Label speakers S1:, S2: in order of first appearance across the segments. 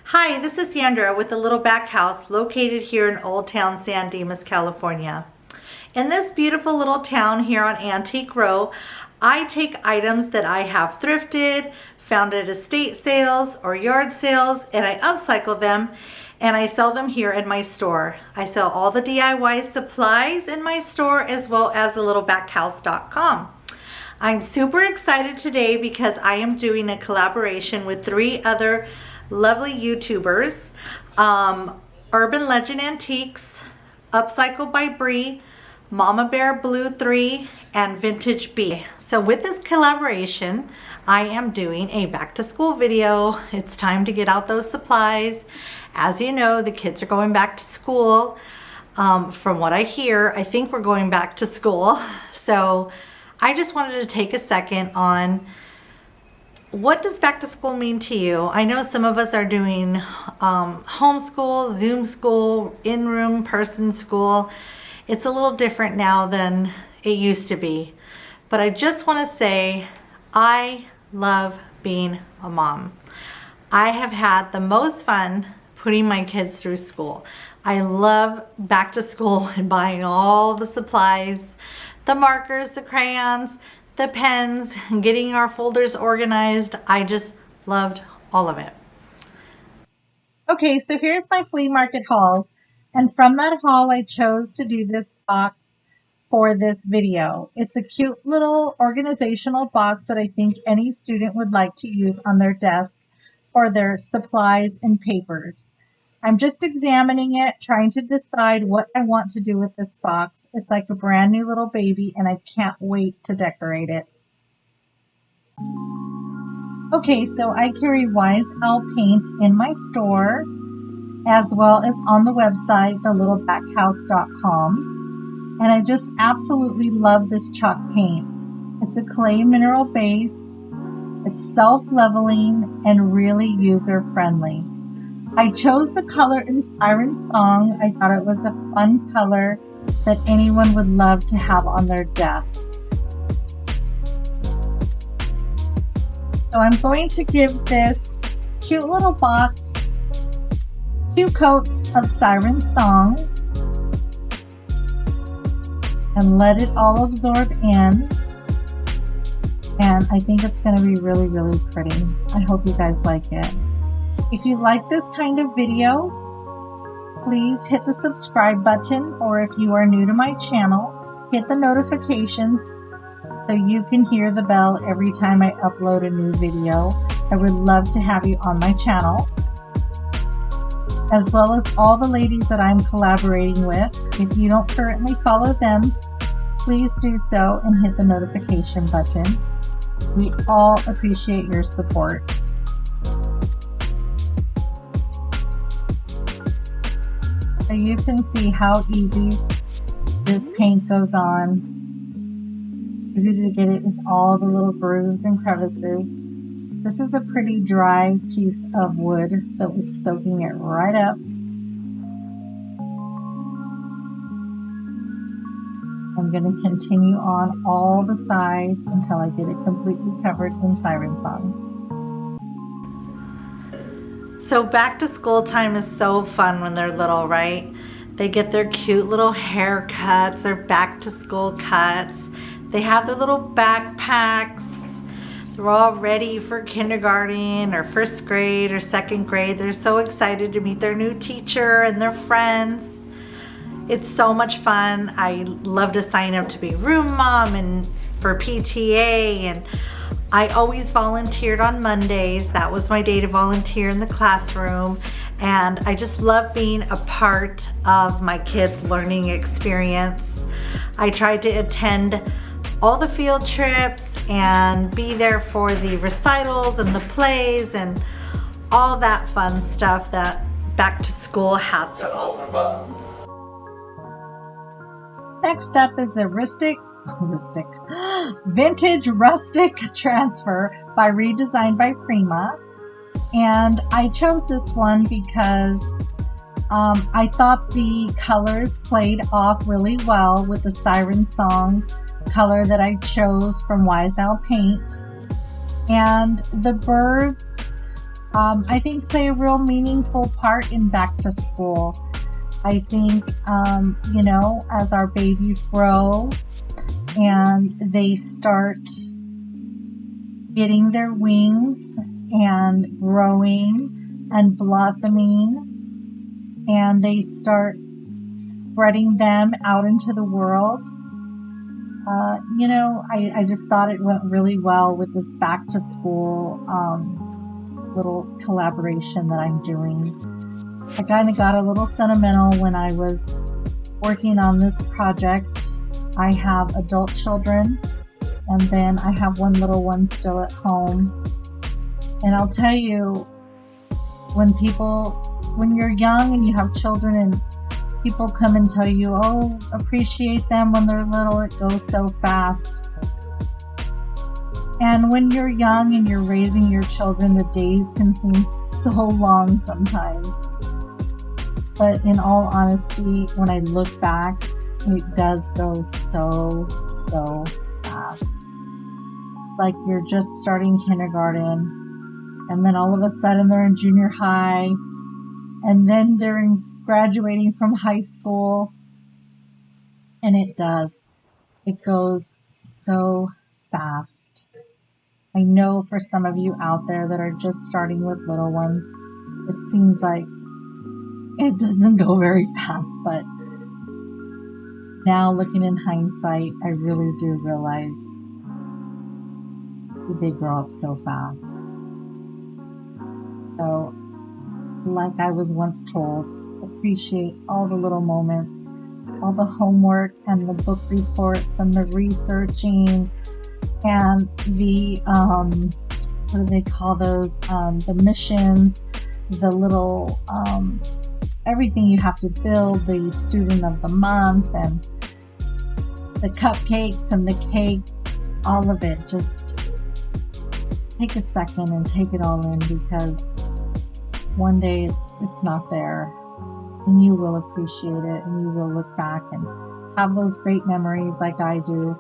S1: Hi, this is Sandra with the Little Back House located here in Old Town San Dimas, California. In this beautiful little town here on Antique Row, I take items that I have thrifted, found at estate sales or yard sales, and I upcycle them and I sell them here in my store. I sell all the DIY supplies in my store as well as thelittlebackhouse.com. I'm super excited today because I am doing a collaboration with 3 other lovely YouTubers, Urban Legend Antiques, Upcycle by Bree, Mama Bear Blue 3, and Vintage Bee. So with this collaboration, I am doing a back to school video. It's time to get out those supplies. As you know, the kids are going back to school. From what I hear, I think we're going back to school. So I just wanted to take a second on what does back to school mean to you? I know some of us are doing homeschool, Zoom school, in-room person school. It's a little different now than it used to be. But I just want to say I love being a mom. I have had the most fun putting my kids through school. I love back to school and buying all the supplies, the markers, the crayons, the pens, getting our folders organized. I just loved all of it. Okay, so here's my flea market haul. And from that haul, I chose to do this box for this video. It's a cute little organizational box that I think any student would like to use on their desk for their supplies and papers. I'm just examining it, trying to decide what I want to do with this box. It's like a brand new little baby, and I can't wait to decorate it. Okay, so I carry Wise Owl paint in my store, as well as on the website, thelittlebackhouse.com. And I just absolutely love this chalk paint. It's a clay mineral base. It's self-leveling and really user-friendly. I chose the color in Siren Song. I thought it was a fun color that anyone would love to have on their desk. So I'm going to give this cute little box 2 coats of Siren Song and let it all absorb in. And I think it's going to be really, really pretty. I hope you guys like it. If you like this kind of video, please hit the subscribe button, or if you are new to my channel, hit the notifications so you can hear the bell every time I upload a new video. I would love to have you on my channel, as well as all the ladies that I'm collaborating with. If you don't currently follow them, please do so and hit the notification button. We all appreciate your support. So you can see how easy this paint goes on. Easy to get it in all the little grooves and crevices. This is a pretty dry piece of wood, so it's soaking it right up. I'm going to continue on all the sides until I get it completely covered in Siren Song. So back to school time is so fun when they're little, right? They get their cute little haircuts or back to school cuts. They have their little backpacks. They're all ready for kindergarten or first grade or second grade. They're so excited to meet their new teacher and their friends. It's so much fun. I love to sign up to be room mom and for PTA, and I always volunteered on Mondays. That was my day to volunteer in the classroom. And I just love being a part of my kids' learning experience. I tried to attend all the field trips and be there for the recitals and the plays and all that fun stuff that back to school has to offer. Next up is a vintage rustic transfer by Redesigned by Prima. And I chose this one because I thought the colors played off really well with the Siren Song color that I chose from Wise Owl Paint. And the birds I think play a real meaningful part in back to school. I think, you know, as our babies grow and they start getting their wings and growing and blossoming, and they start spreading them out into the world, you know, I just thought it went really well with this back to school little collaboration that I'm doing. I kind of got a little sentimental when I was working on this project. I have adult children, and then I have one little one still at home. And I'll tell you, when you're young and you have children and people come and tell you, oh, appreciate them when they're little, it goes so fast. And when you're young and you're raising your children, the days can seem so long sometimes. But in all honesty, when I look back, it does go so fast. Like you're just starting kindergarten, and then all of a sudden they're in junior high, and then they're graduating from high school, and it goes so fast. I know for some of you out there that are just starting with little ones, it seems like it doesn't go very fast, but now looking in hindsight, I really do realize they grow up so fast. So, like I was once told, appreciate all the little moments, all the homework and the book reports and the researching and the, what do they call those, the missions, the little, everything you have to build, the student of the month and the cupcakes and the cakes, all of it. Just take a second and take it all in, because one day it's not there, and you will appreciate it, and you will look back and have those great memories like I do.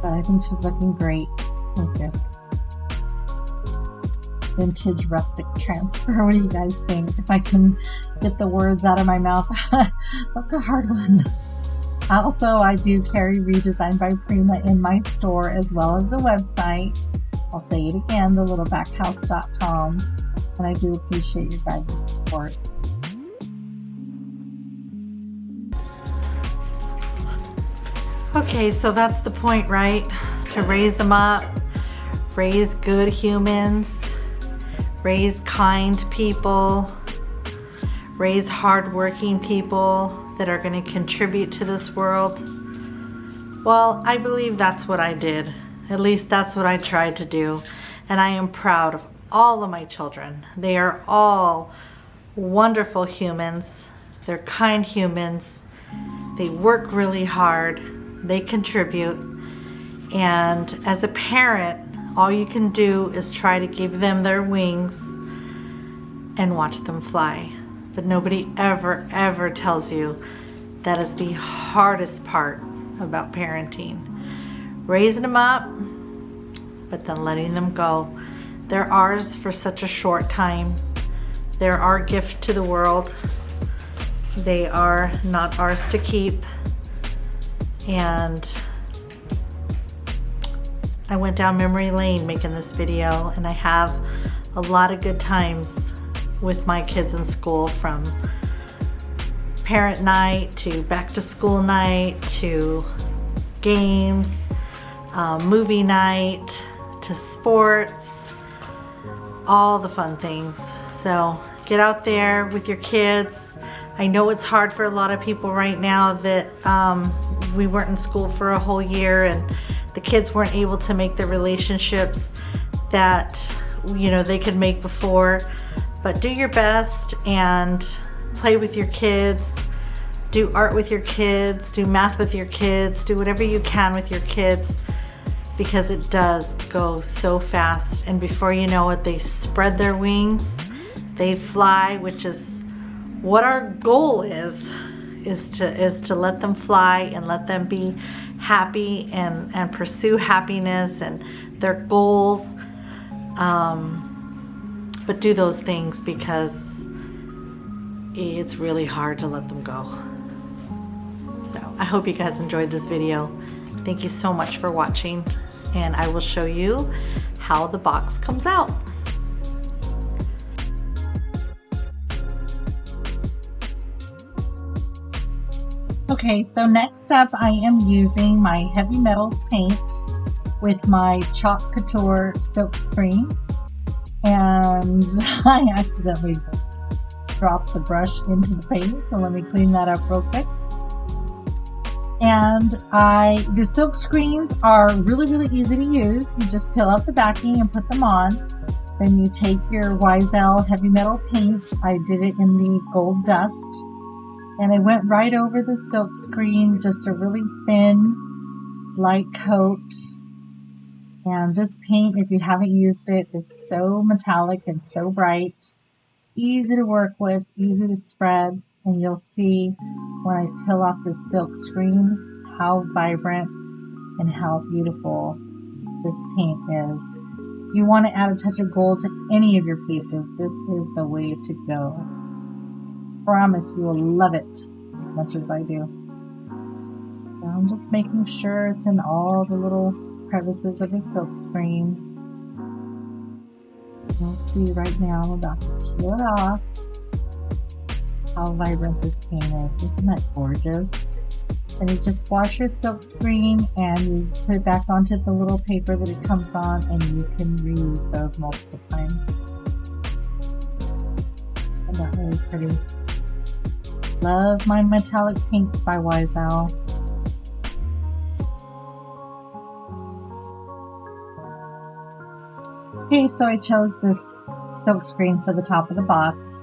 S1: But I think she's looking great with this vintage rustic transfer. What do you guys think? If I can get the words out of my mouth. That's a hard one. Also, I do carry Redesigned by Prima in my store as well as the website. I'll say it again, thelittlebackhouse.com. And I do appreciate your guys' support. Okay, so that's the point, right? To raise them up, raise good humans, raise kind people, raise hardworking people that are going to contribute to this world. Well, I believe that's what I did. At least that's what I tried to do. And I am proud of all of my children. They are all wonderful humans. They're kind humans. They work really hard. They contribute. And as a parent, all you can do is try to give them their wings and watch them fly. But nobody ever tells you that is the hardest part about parenting. Raising them up, but then letting them go. They're ours for such a short time. They're our gift to the world. They are not ours to keep. And I went down memory lane making this video, and I have a lot of good times with my kids in school, from parent night to back to school night to games, movie night to sports, all the fun things. So get out there with your kids. I know it's hard for a lot of people right now that we weren't in school for a whole year and the kids weren't able to make the relationships that, you know, they could make before. But do your best and play with your kids, do art with your kids, do math with your kids, do whatever you can with your kids, because it does go so fast. And before you know it, they spread their wings, they fly, which is what our goal is to let them fly and let them be happy and pursue happiness and their goals. But do those things because it's really hard to let them go. So I hope you guys enjoyed this video. Thank you so much for watching, and I will show you how the box comes out. Okay, so next up I am using my Heavy Metals paint with my Chalk Couture silk screen, and I accidentally dropped the brush into the paint, so let me clean that up real quick. And the silk screens are really easy to use. You just peel out the backing and put them on. Then you take your YSL Heavy Metal paint. I did it in the Gold Dust, and I went right over the silk screen, just a really thin, light coat. And this paint, if you haven't used it, is so metallic and so bright. Easy to work with, easy to spread. And you'll see when I peel off the silk screen how vibrant and how beautiful this paint is. If you want to add a touch of gold to any of your pieces, this is the way to go. Promise you will love it as much as I do. So I'm just making sure it's in all the little crevices of the silk screen. You'll see right now I'm about to peel it off. How vibrant this paint is. Isn't that gorgeous? And you just wash your silk screen and you put it back onto the little paper that it comes on, and you can reuse those multiple times. Isn't that really pretty? Love my metallic paints by YSL. Okay, so I chose this silk screen for the top of the box.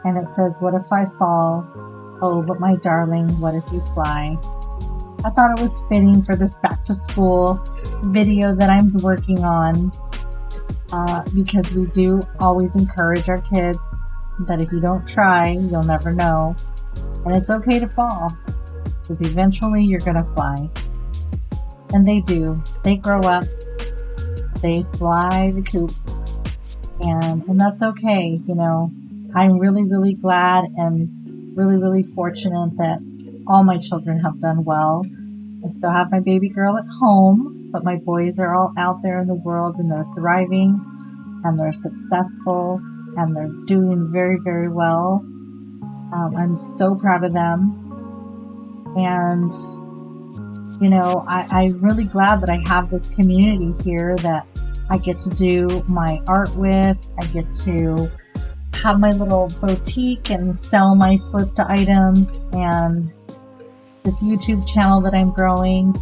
S1: And it says, "What if I fall? Oh, but my darling, what if you fly?" I thought it was fitting for this back to school video that I'm working on, because we do always encourage our kids that if you don't try, you'll never know. And it's okay to fall, because eventually you're going to fly. And they do. They grow up. They fly the coop. And that's okay, you know. I'm really glad and really fortunate that all my children have done well. I still have my baby girl at home, but my boys are all out there in the world, and they're thriving and they're successful and they're doing very well. I'm so proud of them. And you know, I'm really glad that I have this community here that I get to do my art with. I get to have my little boutique and sell my flipped items, and this YouTube channel that I'm growing.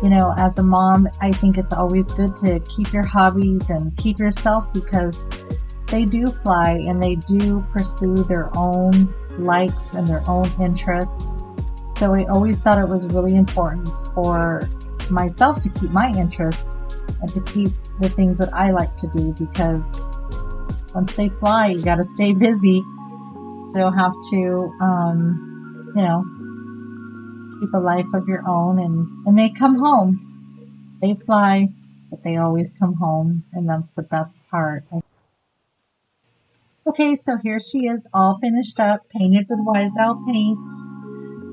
S1: You know, as a mom, I think it's always good to keep your hobbies and keep yourself, because they do fly and they do pursue their own likes and their own interests. So I always thought it was really important for myself to keep my interests and to keep the things that I like to do, because once they fly, you got to stay busy. Still have to, you know, keep a life of your own, and they come home. They fly, but they always come home, and that's the best part. Okay, so here she is, all finished up, painted with YSL paint,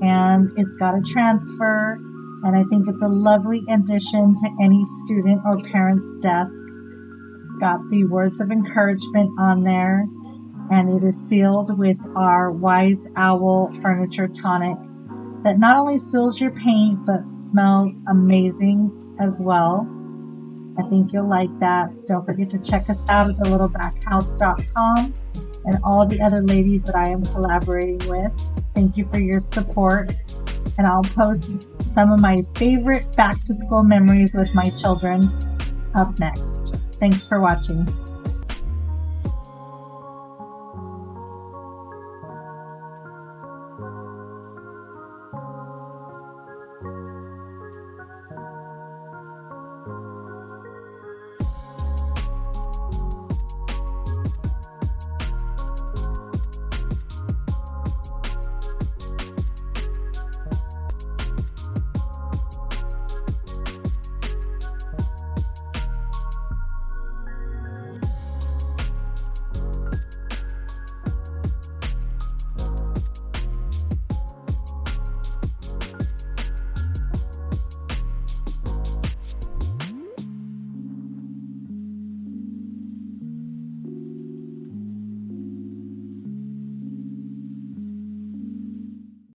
S1: and it's got a transfer, and I think it's a lovely addition to any student or parent's desk. Got the words of encouragement on there, and it is sealed with our Wise Owl Furniture Tonic that not only seals your paint but smells amazing as well. I think you'll like that. Don't forget to check us out at thelittlebackhouse.com and all the other ladies that I am collaborating with. Thank you for your support, and I'll post some of my favorite back to school memories with my children up next. Thanks for watching.